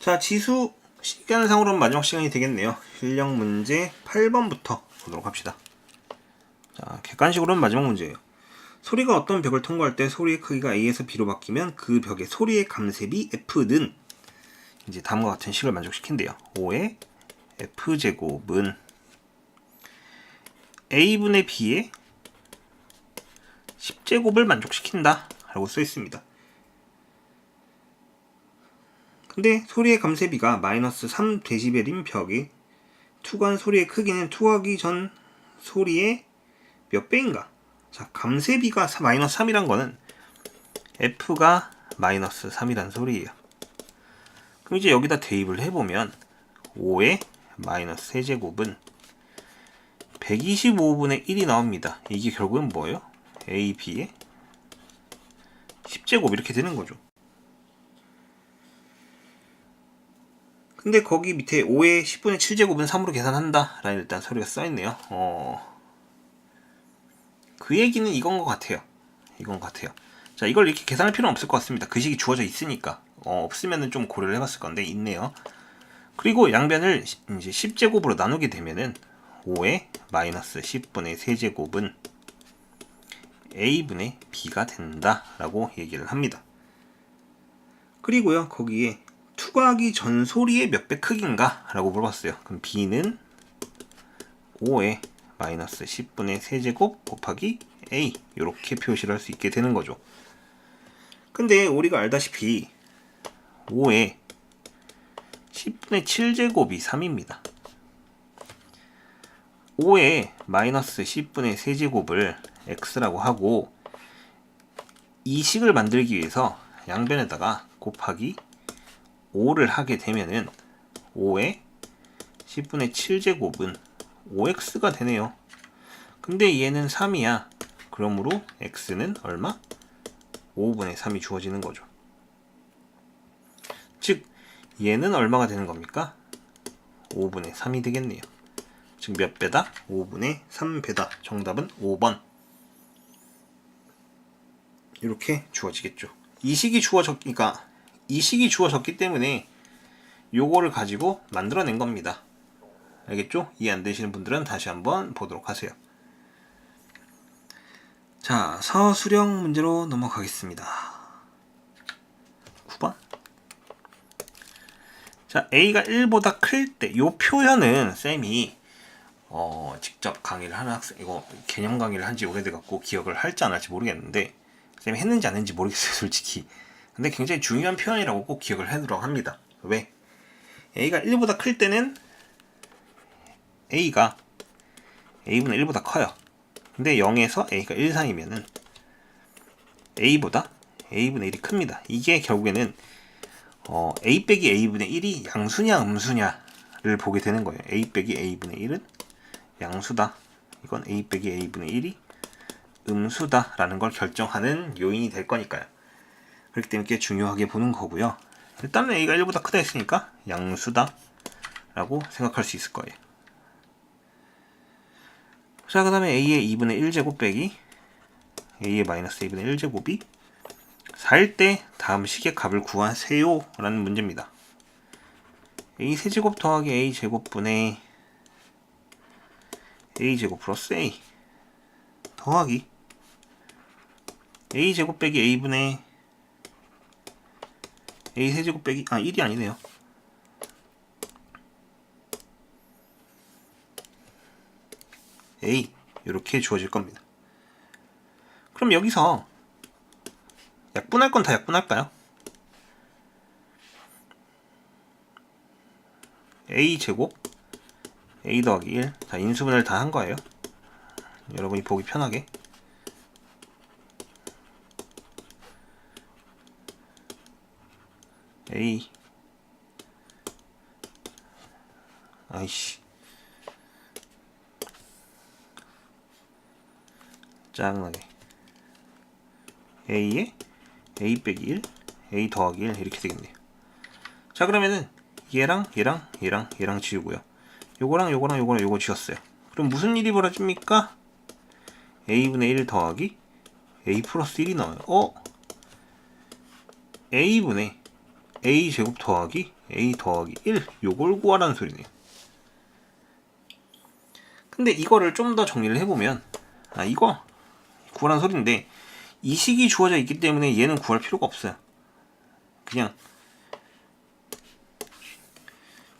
자, 지수 시간상으로는 마지막 시간이 되겠네요. 실력 문제 8번부터 보도록 합시다. 자, 객관식으로는 마지막 문제예요. 소리가 어떤 벽을 통과할 때 소리의 크기가 A에서 B로 바뀌면 그 벽의 소리의 감쇄비 F는 이제 다음과 같은 식을 만족시킨대요. 5의 F제곱은 A분의 B의 10제곱을 만족시킨다 라고 써 있습니다. 근데 소리의 감쇄비가 마이너스 3dB인 벽이 투과한 소리의 크기는 투과하기 전 소리의 몇 배인가? 자, 감쇄비가 마이너스 3이란 거는 F가 마이너스 3이란 소리예요. 그럼 이제 여기다 대입을 해보면 5의 마이너스 세제곱은 125분의 1이 나옵니다. 이게 결국은 뭐예요? A, B의 10제곱 이렇게 되는 거죠. 근데 거기 밑에 5의 10분의 7제곱은 3으로 계산한다 라는 일단 소리가 써있네요. 그 얘기는 이건 것 같아요. 자, 이걸 이렇게 계산할 필요는 없을 것 같습니다. 그 식이 주어져 있으니까. 없으면은 좀 고려를 해봤을 건데 있네요. 그리고 양변을 이제 10제곱으로 나누게 되면은 5의 마이너스 10분의 세제곱은 A분의 B가 된다 라고 얘기를 합니다. 그리고요, 거기에 투과하기 전 소리의 몇 배 크기인가? 라고 물어봤어요. 그럼 B는 5의 마이너스 10분의 세제곱 곱하기 A 이렇게 표시를 할 수 있게 되는 거죠. 근데 우리가 알다시피 5의 10분의 7제곱이 3입니다. 5의 마이너스 10분의 세제곱을 x라고 하고 이 식을 만들기 위해서 양변에다가 곱하기 5를 하게 되면은 5의 10분의 7제곱은 5x가 되네요. 근데 얘는 3이야. 그러므로 x는 얼마? 5분의 3이 주어지는 거죠. 즉 얘는 얼마가 되는 겁니까? 5분의 3이 되겠네요. 즉 몇 배다? 5분의 3배다. 정답은 5번. 이렇게 주어지겠죠. 이 식이 주어졌기 때문에 요거를 가지고 만들어낸 겁니다. 알겠죠? 이해 안 되시는 분들은 다시 한번 보도록 하세요. 자, 서술형 문제로 넘어가겠습니다. 9번. 자, A가 1보다 클 때, 요 표현은 쌤이 직접 강의를 하는 학생, 이거 개념 강의를 한지 오래돼갖고 기억을 할지 안 할지 모르겠는데 쌤이 했는지 안 했는지 모르겠어요, 솔직히. 근데 굉장히 중요한 표현이라고 꼭 기억을 해두라고 합니다. 왜? A가 1보다 클 때는 A가 A분의 1보다 커요. 근데 0에서 A가 1 사이면은 A보다 A분의 1이 큽니다. 이게 결국에는 A 빼기 A분의 1이 양수냐 음수냐를 보게 되는 거예요. A 빼기 A분의 1은 양수다. 이건 A 빼기 A분의 1이 음수다 라는 걸 결정하는 요인이 될 거니까요. 그렇기 때문에 꽤 중요하게 보는 거고요. 일단은 A가 1보다 크다 했으니까 양수다 라고 생각할 수 있을 거예요. 자, 그 다음에 A의 2분의 1제곱 빼기 A의 마이너스 2분의 1제곱이 4일 때 다음 식의 값을 구하세요 라는 문제입니다. A 세제곱 더하기 A 제곱분의 A 제곱 플러스 A 더하기 A 제곱 빼기 A분의 A 세제곱 빼기 1이 아니네요. A 이렇게 주어질 겁니다. 그럼 여기서 약분할 건 다 약분할까요? A 제곱 A 더하기 1 다 인수분해를 다 한 거예요. 여러분이 보기 편하게. A 아이씨 짜증나게 A에 A 빼기 1 A 더하기 1 이렇게 되겠네요. 자, 그러면은 얘랑 지우고요. 요거랑 요거 지웠어요. 그럼 무슨 일이 벌어집니까? A분의 1 더하기 A 플러스 1이 나와요. A분의 a제곱 더하기 a 더하기 1 요걸 구하라는 소리네요. 근데 이거를 좀 더 정리를 해보면 이거 구하라는 소리인데 이 식이 주어져 있기 때문에 얘는 구할 필요가 없어요. 그냥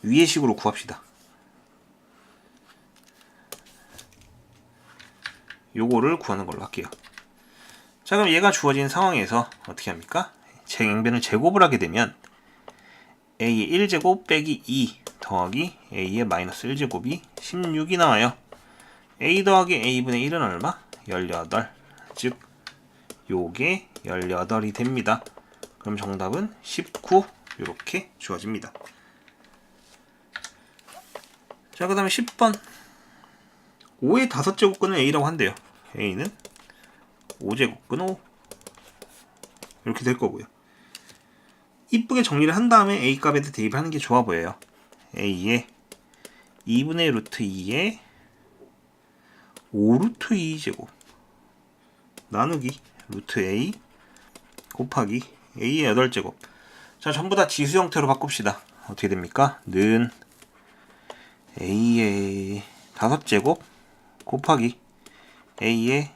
위의 식으로 구합시다. 요거를 구하는 걸로 할게요. 자, 그럼 얘가 주어진 상황에서 어떻게 합니까? 제 양변을 제곱을 하게 되면 a의 1제곱 빼기 2 더하기 a의 마이너스 1제곱이 16이 나와요. a 더하기 a분의 1은 얼마? 18. 즉 요게 18이 됩니다. 그럼 정답은 19 이렇게 주어집니다. 자, 그 다음에 10번 5의 5제곱근은 a라고 한대요. a는 5제곱근 5 이렇게 될 거고요. 이쁘게 정리를 한 다음에 a 값에다 대입을 하는 게 좋아 보여요. a의 2분의 루트 2에 5 루트 2제곱 나누기 루트 a 곱하기 a의 8제곱. 자, 전부 다 지수 형태로 바꿉시다. 어떻게 됩니까? 는 a의 5제곱 곱하기 a의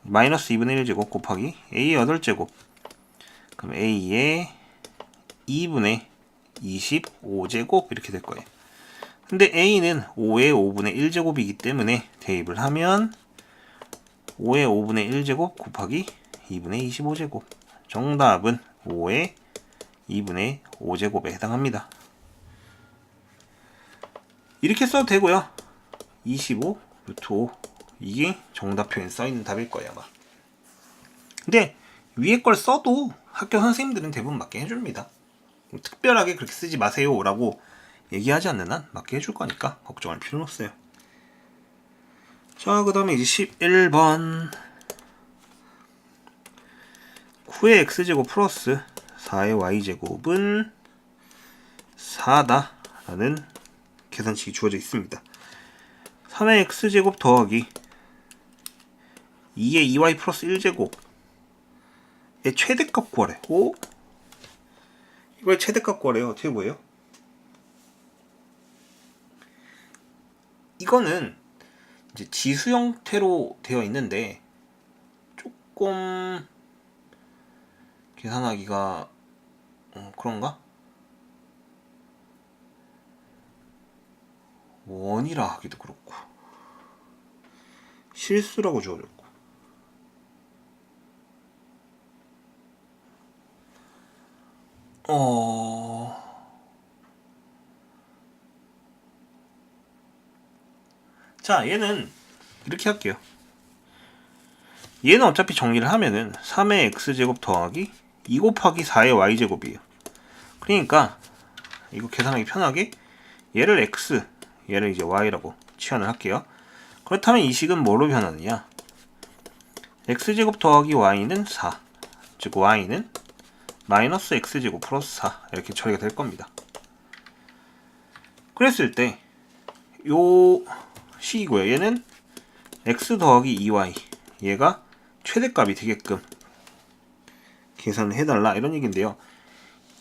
마이너스 2분의 1제곱 곱하기 a의 8제곱. 그럼 a의 2분의 25제곱 이렇게 될 거예요. 근데 a는 5의 5분의 1제곱이기 때문에 대입을 하면 5의 5분의 1제곱 곱하기 2분의 25제곱. 정답은 5의 2분의 5제곱에 해당합니다. 이렇게 써도 되고요. 25 루트 5 이게 정답표에 써있는 답일 거예요 아마. 근데 위에 걸 써도 학교 선생님들은 대부분 맞게 해줍니다. 특별하게 그렇게 쓰지 마세요 라고 얘기하지 않는 한 맞게 해줄 거니까 걱정할 필요는 없어요. 자, 그 다음에 이제 11번 9의 x제곱 플러스 4의 y제곱은 4다 라는 계산식이 주어져 있습니다. 3의 x제곱 더하기 2의 2y 플러스 1제곱의 최대값 구하래. 오? 이걸 최대값 구하래요. 어떻게 구해요? 이거는 이제 지수 형태로 되어 있는데 조금 계산하기가 그런가? 원이라 하기도 그렇고 실수라고 주어졌고 자, 얘는 이렇게 할게요. 얘는 어차피 정리를 하면은 3의 x제곱 더하기 2 곱하기 4의 y제곱이에요. 그러니까 이거 계산하기 편하게 얘를 x, 얘를 이제 y라고 치환을 할게요. 그렇다면 이 식은 뭐로 변하느냐? x제곱 더하기 y는 4, 즉 y는 마이너스 x제곱 플러스 4 이렇게 처리가 될 겁니다. 그랬을 때 요 식이고요. 얘는 x 더하기 2y 얘가 최대값이 되게끔 계산을 해달라 이런 얘기인데요.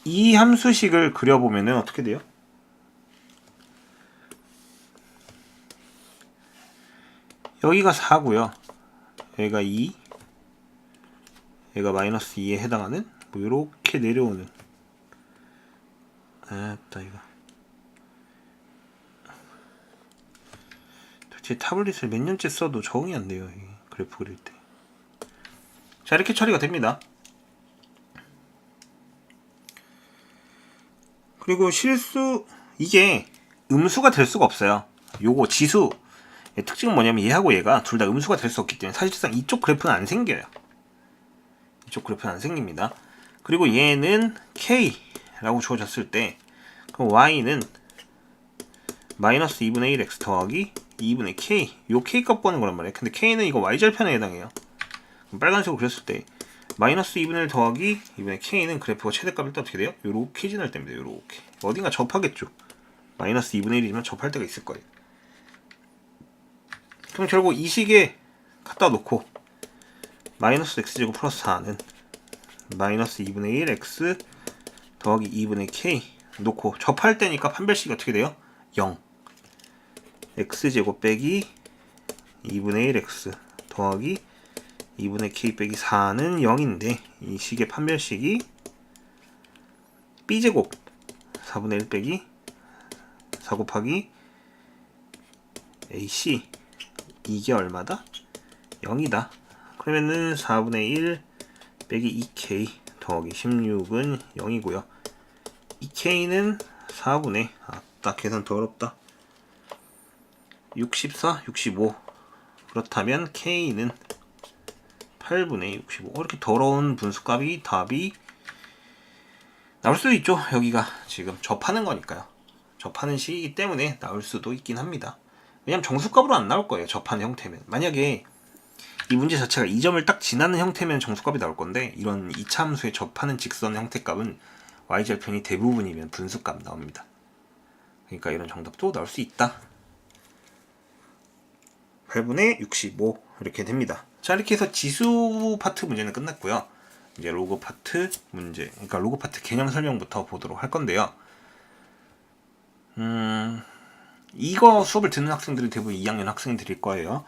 이 함수식을 그려보면은 어떻게 돼요? 여기가 4고요. 여기가 2, 얘가 마이너스 2에 해당하는 뭐 이렇게 내려오는. 아따 이거. 제 타블릿을 몇 년째 써도 적응이 안 돼요. 그래프 그릴 때. 자, 이렇게 처리가 됩니다. 그리고 실수, 이게 음수가 될 수가 없어요. 요거 지수 특징은 뭐냐면 얘하고 얘가 둘 다 음수가 될 수 없기 때문에 사실상 이쪽 그래프는 안 생겨요. 이쪽 그래프는 안 생깁니다. 그리고 얘는 K라고 주어졌을 때 그럼 Y는 마이너스 2분의 1 X 더하기 2분의 K, 요 K 값 구하는 거란 말이에요. 근데 K는 이거 Y절편에 해당해요. 그럼 빨간색으로 그렸을 때 마이너스 2분의 1 더하기 2분의 K는 그래프가 최대값일 때 어떻게 돼요? 요렇게 진할 때입니다. 요렇게 어딘가 접하겠죠. 마이너스 2분의 1이지만 접할 때가 있을 거예요. 그럼 결국 이 식에 갖다 놓고 마이너스 x제곱 플러스 4는 마이너스 2분의 1 x 더하기 2분의 k 놓고 접할 때니까 판별식이 어떻게 돼요? 0. x제곱 빼기 2분의 1 x 더하기 2분의 k 빼기 4는 0인데 이 식의 판별식이 b제곱 4분의 1 빼기 4 곱하기 ac 이게 얼마다? 0이다. 그러면은 4분의 1 빼기 2k 더하기 16은 0이고요. 2k는 4분의 딱 계산 더 어렵다. 64, 65 그렇다면 k는 8분의 65 이렇게 더러운 분수값이 답이 나올 수도 있죠. 여기가 지금 접하는 거니까요. 접하는 식이기 때문에 나올 수도 있긴 합니다. 왜냐면 정수값으로 안 나올 거예요. 접하는 형태면. 만약에 이 문제 자체가 이 점을 딱 지나는 형태면 정수값이 나올 건데 이런 이차함수에 접하는 직선 형태값은 y절편이 대부분이면 분수값 나옵니다. 그러니까 이런 정답도 나올 수 있다. 8분의 65 이렇게 됩니다. 자, 이렇게 해서 지수 파트 문제는 끝났고요. 이제 로그 파트 문제, 그러니까 로그 파트 개념 설명부터 보도록 할 건데요. 이거 수업을 듣는 학생들은 대부분 2학년 학생들일 거예요.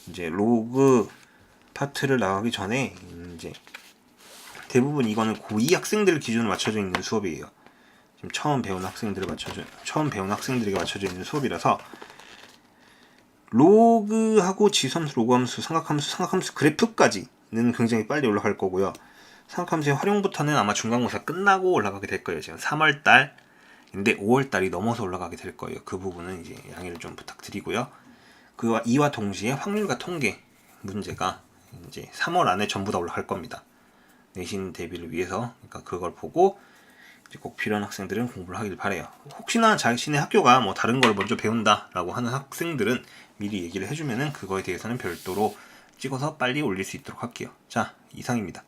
이제 로그 파트를 나가기 전에 이제 대부분 이거는 고2 학생들 기준으로 맞춰져 있는 수업이에요. 지금 처음 배운 학생들에게 맞춰져 있는 수업이라서 로그하고 지수함수, 로그함수, 삼각함수 그래프까지는 굉장히 빨리 올라갈 거고요. 삼각함수의 활용부터는 아마 중간고사 끝나고 올라가게 될 거예요. 지금 3월달인데 5월달이 넘어서 올라가게 될 거예요. 그 부분은 이제 양해를 좀 부탁드리고요. 이와 동시에 확률과 통계 문제가 이제 3월 안에 전부 다 올라갈 겁니다. 내신 대비를 위해서. 그러니까 그걸 보고 이제 꼭 필요한 학생들은 공부를 하길 바래요. 혹시나 자신의 학교가 뭐 다른 걸 먼저 배운다라고 하는 학생들은 미리 얘기를 해주면은 그거에 대해서는 별도로 찍어서 빨리 올릴 수 있도록 할게요. 자, 이상입니다.